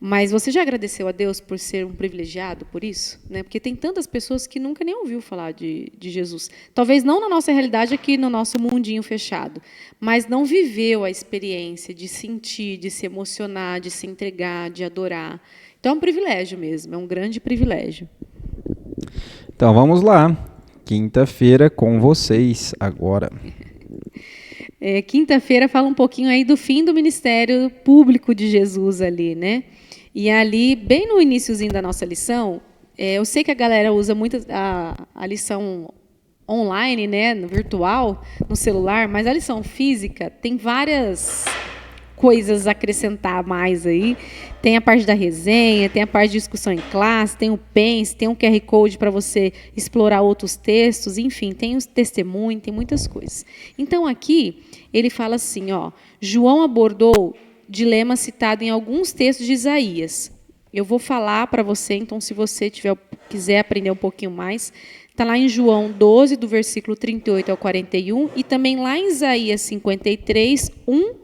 Mas você já agradeceu a Deus por ser um privilegiado por isso? Né? Porque tem tantas pessoas que nunca nem ouviu falar de Jesus. Talvez não na nossa realidade aqui, no nosso mundinho fechado, mas não viveu a experiência de sentir, de se emocionar, de se entregar, de adorar. Então é um privilégio mesmo, é um grande privilégio. Então vamos lá. Quinta-feira com vocês agora. Quinta-feira fala um pouquinho aí do fim do ministério público de Jesus ali, né? E ali, bem no iniciozinho da nossa lição, eu sei que a galera usa muito a lição online, né, no virtual, no celular, mas a lição física tem várias coisas a acrescentar mais aí. Tem a parte da resenha, tem a parte de discussão em classe, tem o Pense, tem um QR Code para você explorar outros textos, enfim, tem os testemunhos, tem muitas coisas. Então, aqui, ele fala assim, ó, João abordou dilema citado em alguns textos de Isaías. Eu vou falar para você, então, se você quiser aprender um pouquinho mais, está lá em João 12, do versículo 38 ao 41, e também lá em Isaías 53, 1,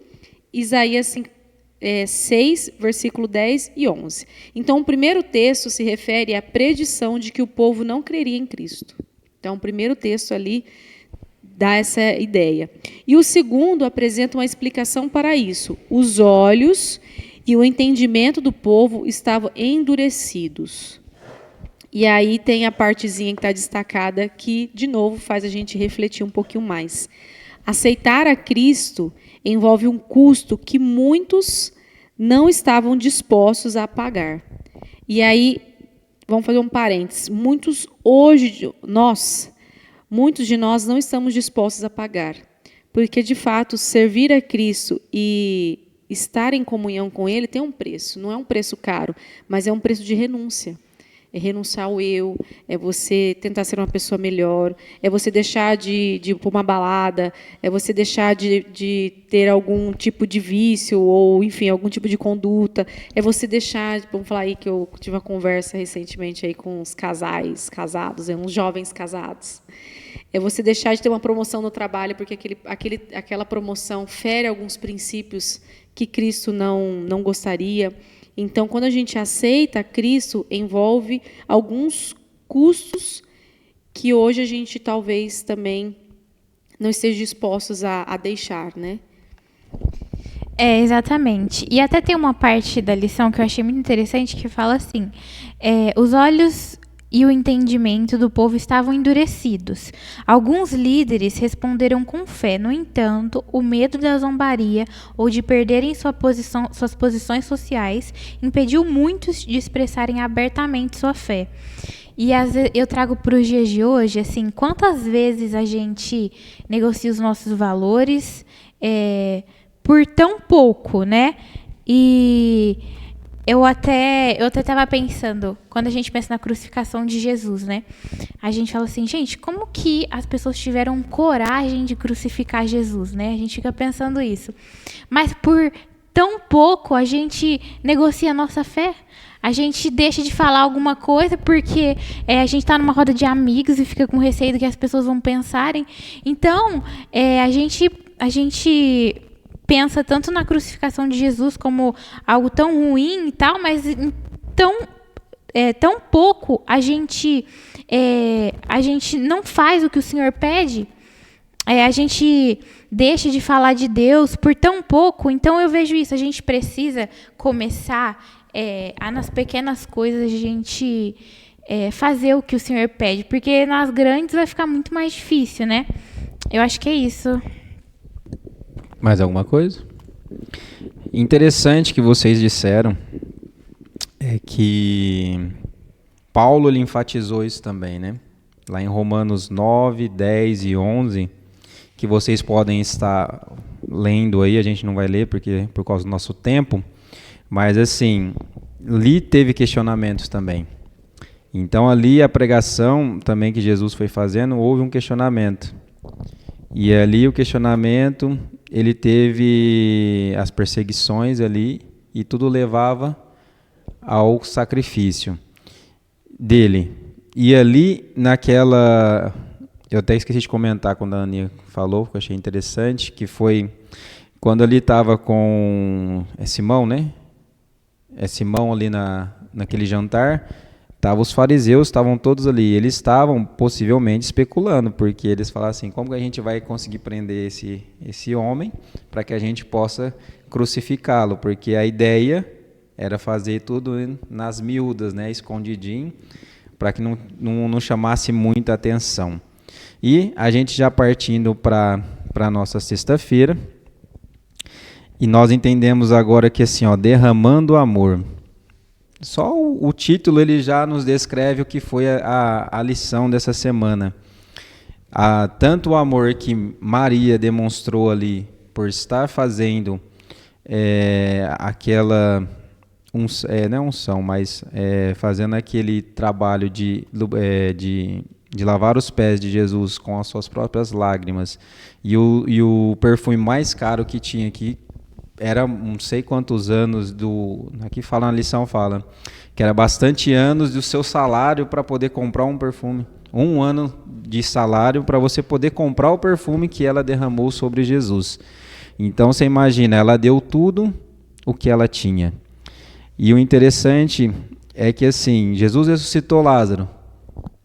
Isaías 6, versículo 10 e 11. Então, o primeiro texto se refere à predição de que o povo não creria em Cristo. Então, o primeiro texto ali dá essa ideia. E o segundo apresenta uma explicação para isso. Os olhos e o entendimento do povo estavam endurecidos. E aí tem a partezinha que está destacada que, de novo, faz a gente refletir um pouquinho mais. Aceitar a Cristo envolve um custo que muitos não estavam dispostos a pagar. E aí, vamos fazer um parênteses. Muitos de nós não estamos dispostos a pagar. Porque, de fato, servir a Cristo e estar em comunhão com Ele tem um preço. Não é um preço caro, mas é um preço de renúncia. É renunciar ao eu, é você tentar ser uma pessoa melhor, é você deixar de ir para uma balada, é você deixar de ter algum tipo de vício ou, enfim, algum tipo de conduta, é você deixar, vamos falar aí que eu tive uma conversa recentemente aí com uns casais casados, uns jovens casados. É você deixar de ter uma promoção no trabalho porque aquela promoção fere alguns princípios que Cristo não gostaria. Então, quando a gente aceita Cristo, envolve alguns custos que hoje a gente talvez também não esteja dispostos a deixar, né? Exatamente. E até tem uma parte da lição que eu achei muito interessante que fala assim, os olhos e o entendimento do povo estavam endurecidos. Alguns líderes responderam com fé. No entanto, o medo da zombaria ou de perderem suas posições sociais impediu muitos de expressarem abertamente sua fé. E eu trago para os dias de hoje, assim, quantas vezes a gente negocia os nossos valores por tão pouco, né? E eu até estava pensando, quando a gente pensa na crucificação de Jesus, né? A gente fala assim, gente, como que as pessoas tiveram coragem de crucificar Jesus, né? A gente fica pensando isso. Mas por tão pouco a gente negocia a nossa fé. A gente deixa de falar alguma coisa porque a gente está numa roda de amigos e fica com receio do que as pessoas vão pensarem. Então, a gente pensa tanto na crucificação de Jesus como algo tão ruim e tal, mas tão pouco a gente não faz o que o Senhor pede. A gente deixa de falar de Deus por tão pouco. Então eu vejo isso, a gente precisa começar nas pequenas coisas a gente fazer o que o Senhor pede, porque nas grandes vai ficar muito mais difícil, né? Eu acho que é isso. Mais alguma coisa? Interessante que vocês disseram é que Paulo ele enfatizou isso também, né? Lá em Romanos 9, 10 e 11, que vocês podem estar lendo aí, a gente não vai ler porque por causa do nosso tempo, mas assim, ali teve questionamentos também. Então ali a pregação também que Jesus foi fazendo, houve um questionamento. E ali o questionamento, ele teve as perseguições ali e tudo levava ao sacrifício dele. E ali naquela... Eu até esqueci de comentar quando a Aninha falou, que eu achei interessante, que foi quando ali estava com Simão, né? Simão ali naquele jantar, os fariseus estavam todos ali, eles estavam possivelmente especulando, porque eles falaram assim, como que a gente vai conseguir prender esse homem para que a gente possa crucificá-lo, porque a ideia era fazer tudo nas miúdas, né, escondidinho, para que não chamasse muita atenção. E a gente já partindo para a nossa sexta-feira, e nós entendemos agora que assim, derramando amor. Só o título ele já nos descreve o que foi a lição dessa semana. Tanto o amor que Maria demonstrou ali por estar fazendo não é unção, mas fazendo aquele trabalho de lavar os pés de Jesus com as suas próprias lágrimas, e o perfume mais caro que tinha aqui era não sei quantos anos aqui fala na lição, fala que era bastante anos do seu salário para poder comprar um perfume. 1 ano de salário para você poder comprar o perfume que ela derramou sobre Jesus. Então você imagina, ela deu tudo o que ela tinha. E o interessante é que assim, Jesus ressuscitou Lázaro.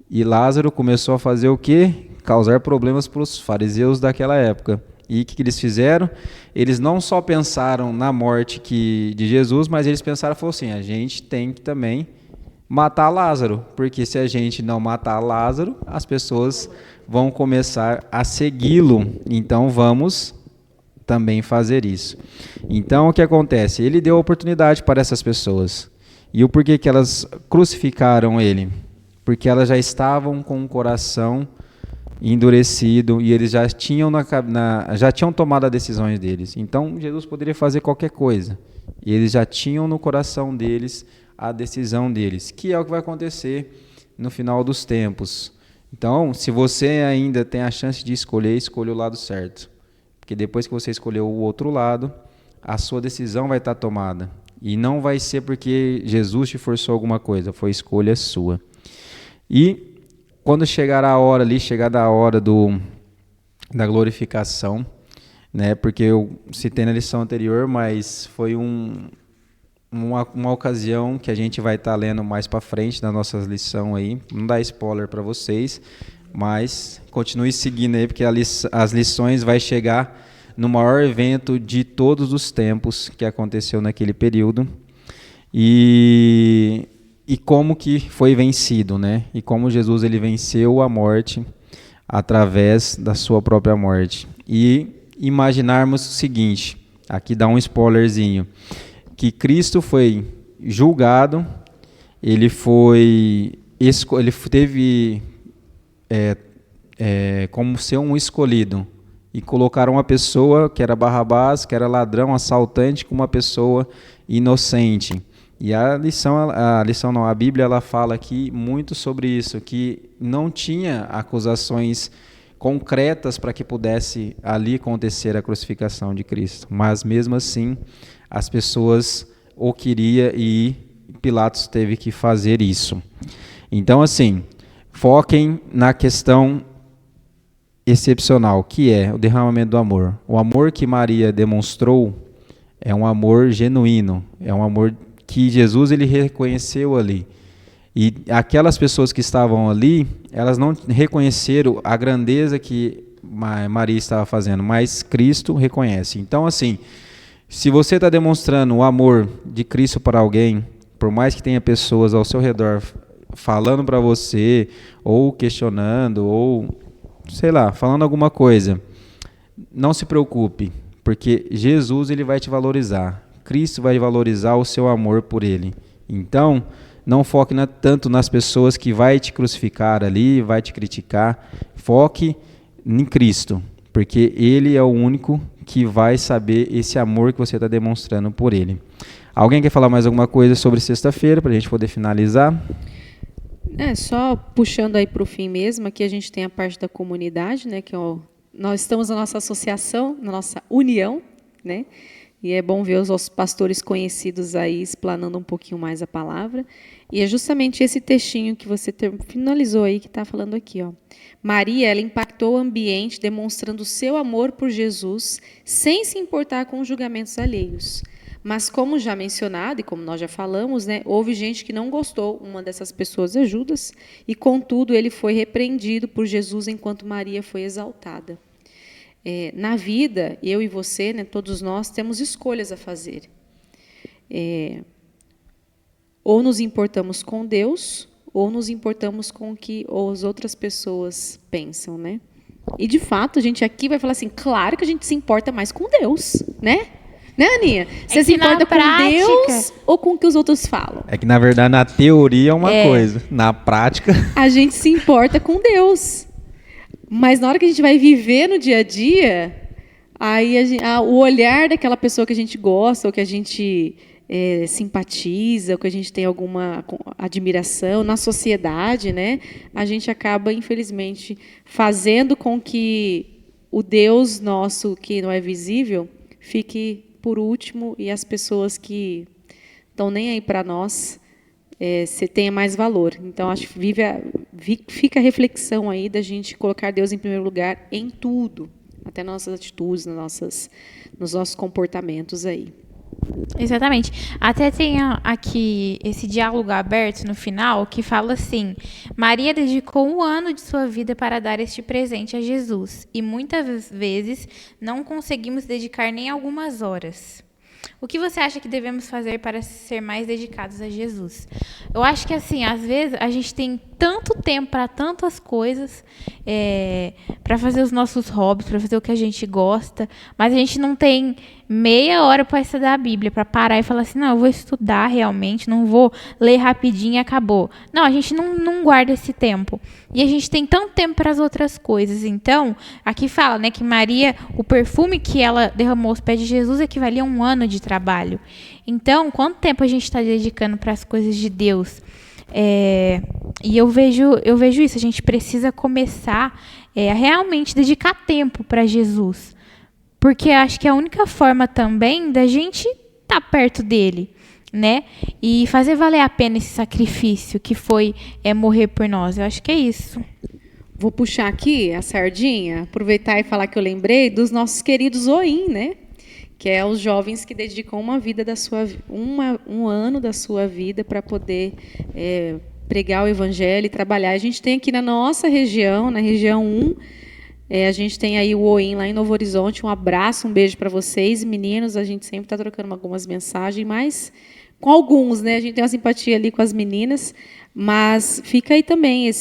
E Lázaro começou a fazer o quê? Causar problemas para os fariseus daquela época. E o que eles fizeram? Eles não só pensaram na morte de Jesus, mas eles pensaram, falou assim, a gente tem que também matar Lázaro, porque se a gente não matar Lázaro, as pessoas vão começar a segui-lo, então vamos também fazer isso. Então o que acontece? Ele deu oportunidade para essas pessoas. E o porquê que elas crucificaram ele? Porque elas já estavam com o coração endurecido e eles já tinham tomado as decisões deles. Então Jesus poderia fazer qualquer coisa. E eles já tinham no coração deles a decisão deles, que é o que vai acontecer no final dos tempos. Então, se você ainda tem a chance de escolher, escolha o lado certo. Porque depois que você escolheu o outro lado, a sua decisão vai estar tomada. E não vai ser porque Jesus te forçou alguma coisa, foi escolha sua. E quando chegar a hora ali, chegada a hora da glorificação, né? Porque eu citei na lição anterior, mas foi uma ocasião que a gente vai estar lendo mais para frente na nossa lição aí. Não dá spoiler para vocês, mas continue seguindo aí, porque as lições vai chegar no maior evento de todos os tempos que aconteceu naquele período. E como que foi vencido, né? E como Jesus ele venceu a morte através da sua própria morte. E imaginarmos o seguinte, aqui dá um spoilerzinho, que Cristo foi julgado, ele teve como ser um escolhido, e colocaram uma pessoa que era Barrabás, que era ladrão, assaltante, com uma pessoa inocente. E a Bíblia ela fala aqui muito sobre isso, que não tinha acusações concretas para que pudesse ali acontecer a crucificação de Cristo, mas mesmo assim as pessoas o queriam e Pilatos teve que fazer isso. Então assim, foquem na questão excepcional, que é o derramamento do amor. O amor que Maria demonstrou é um amor genuíno, é um amor que Jesus ele reconheceu ali. E aquelas pessoas que estavam ali, elas não reconheceram a grandeza que Maria estava fazendo, mas Cristo reconhece. Então, assim, se você está demonstrando o amor de Cristo para alguém, por mais que tenha pessoas ao seu redor falando para você, ou questionando, ou, sei lá, falando alguma coisa, não se preocupe, porque Jesus ele vai te valorizar. Cristo vai valorizar o seu amor por ele. Então, não foque tanto nas pessoas que vai te crucificar ali, vai te criticar. Foque em Cristo, porque ele é o único que vai saber esse amor que você está demonstrando por ele. Alguém quer falar mais alguma coisa sobre sexta-feira, para a gente poder finalizar? Só puxando aí para o fim mesmo, aqui a gente tem a parte da comunidade, né, que nós estamos na nossa associação, na nossa união, né? E é bom ver os pastores conhecidos aí explanando um pouquinho mais a palavra. E é justamente esse textinho que você finalizou aí, que está falando aqui. Ó. Maria, ela impactou o ambiente, demonstrando o seu amor por Jesus, sem se importar com os julgamentos alheios. Mas, como já mencionado, e como nós já falamos, né, houve gente que não gostou, uma dessas pessoas é Judas, e, contudo, ele foi repreendido por Jesus enquanto Maria foi exaltada. Na vida, eu e você, né, todos nós, temos escolhas a fazer. Ou nos importamos com Deus, ou nos importamos com o que as outras pessoas pensam, né? E, de fato, a gente aqui vai falar assim, claro que a gente se importa mais com Deus, né? Né, Aninha? Você se importa com Deus ou com o que os outros falam? É que, na verdade, na teoria é uma coisa, na prática... A gente se importa com Deus. Mas na hora que a gente vai viver no dia a dia, Aí o olhar daquela pessoa que a gente gosta, ou que a gente simpatiza, ou que a gente tem alguma admiração na sociedade, né? A gente acaba, infelizmente, fazendo com que o Deus nosso, que não é visível, fique por último, e as pessoas que estão nem aí para nós tenha mais valor. Então, acho que fica a reflexão aí da gente colocar Deus em primeiro lugar em tudo, até nas nossas atitudes, nos nossos comportamentos aí. Exatamente. Até tem aqui esse diálogo aberto no final que fala assim: Maria dedicou 1 ano de sua vida para dar este presente a Jesus e muitas vezes não conseguimos dedicar nem algumas horas. O que você acha que devemos fazer para ser mais dedicados a Jesus? Eu acho que, assim, às vezes a gente tem tanto tempo para tantas coisas, para fazer os nossos hobbies, para fazer o que a gente gosta, mas a gente não tem meia hora para estudar a Bíblia, para parar e falar assim, não, eu vou estudar realmente, não vou ler rapidinho e acabou. Não, a gente não guarda esse tempo. E a gente tem tanto tempo para as outras coisas. Então, aqui fala, né, que Maria, o perfume que ela derramou aos pés de Jesus equivalia a 1 ano de trabalho. Então, quanto tempo a gente está dedicando para as coisas de Deus? E eu vejo isso, a gente precisa começar a realmente dedicar tempo para Jesus. Porque acho que é a única forma também da gente estar perto dele, né? E fazer valer a pena esse sacrifício que foi morrer por nós. Eu acho que é isso. Vou puxar aqui a sardinha, aproveitar e falar que eu lembrei dos nossos queridos OIM, né? Que é os jovens que dedicam um ano da sua vida para poder pregar o evangelho e trabalhar. A gente tem aqui na nossa região, na região 1, a gente tem aí o OIM lá em Novo Horizonte. Um abraço, um beijo para vocês, meninos. A gente sempre está trocando algumas mensagens, mas com alguns, né? A gente tem uma simpatia ali com as meninas, mas fica aí também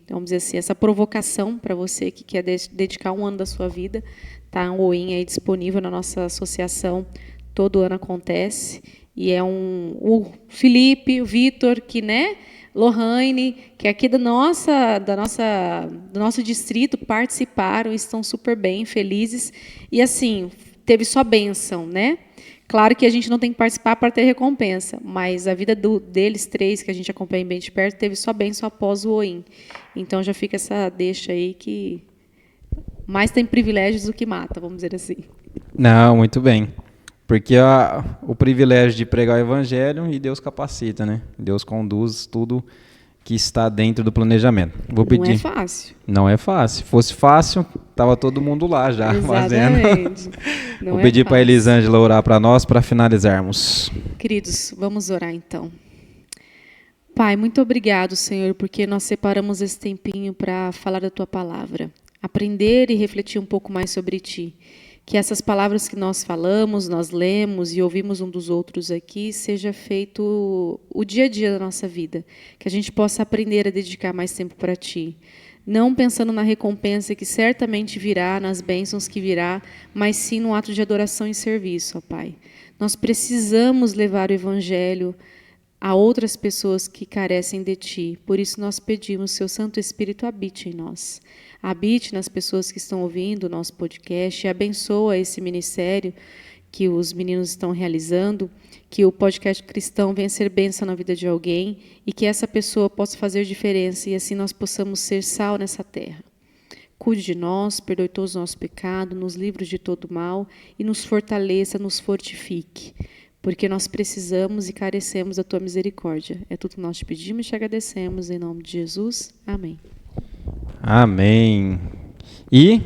vamos dizer assim, essa provocação para você que quer dedicar 1 ano da sua vida. Tá um OIM aí disponível na nossa associação, todo ano acontece. E o Felipe, o Vitor, que, né? Lohane, que aqui do nosso distrito participaram, estão super bem, felizes. E, assim, teve só bênção, né? Claro que a gente não tem que participar para ter recompensa, mas a vida deles 3, que a gente acompanha bem de perto, teve só bênção após o OIM. Então, já fica essa deixa aí que mais tem privilégios do que mata, vamos dizer assim. Não, muito bem. Porque o privilégio de pregar o evangelho e Deus capacita, né? Deus conduz tudo que está dentro do planejamento. Vou pedir. Não é fácil. Não é fácil. Se fosse fácil, estava todo mundo lá já fazendo. Vou pedir para a Elisângela orar para nós para finalizarmos. Queridos, vamos orar então. Pai, muito obrigado, Senhor, porque nós separamos esse tempinho para falar da Tua palavra, aprender e refletir um pouco mais sobre Ti. Que essas palavras que nós falamos, nós lemos e ouvimos um dos outros aqui, seja feito o dia a dia da nossa vida. Que a gente possa aprender a dedicar mais tempo para Ti. Não pensando na recompensa que certamente virá, nas bênçãos que virá, mas sim no ato de adoração e serviço, ó Pai. Nós precisamos levar o Evangelho a outras pessoas que carecem de Ti. Por isso nós pedimos, Seu Santo Espírito habite em nós. Habite nas pessoas que estão ouvindo o nosso podcast e abençoa esse ministério que os meninos estão realizando, que o podcast cristão venha ser bênção na vida de alguém e que essa pessoa possa fazer diferença e assim nós possamos ser sal nessa terra. Cuide de nós, perdoe todos os nossos pecados, nos livre de todo mal e nos fortaleça, nos fortifique, porque nós precisamos e carecemos da Tua misericórdia. É tudo que nós te pedimos e te agradecemos, em nome de Jesus. Amém. Amém. E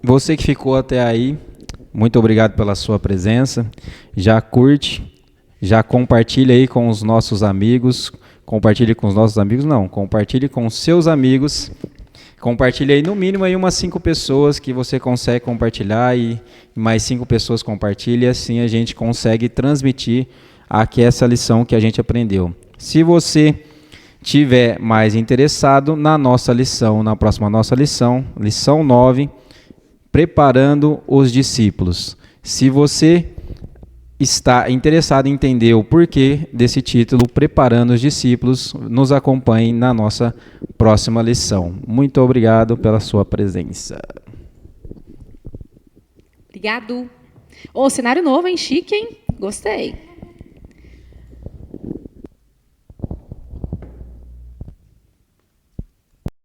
você que ficou até aí, muito obrigado pela sua presença. Já curte, já compartilha aí com os nossos amigos. Compartilhe com os nossos amigos, não. Compartilhe com os seus amigos. Compartilhe aí no mínimo aí umas 5 pessoas que você consegue compartilhar e mais 5 pessoas compartilhem. Assim a gente consegue transmitir aqui essa lição que a gente aprendeu. Se você tiver mais interessado na nossa lição, na próxima nossa lição, lição 9, preparando os discípulos. Se você está interessado em entender o porquê desse título, Preparando os Discípulos, nos acompanhe na nossa próxima lição. Muito obrigado pela sua presença. Obrigado. Ô, cenário novo, hein? Chique, hein? Gostei.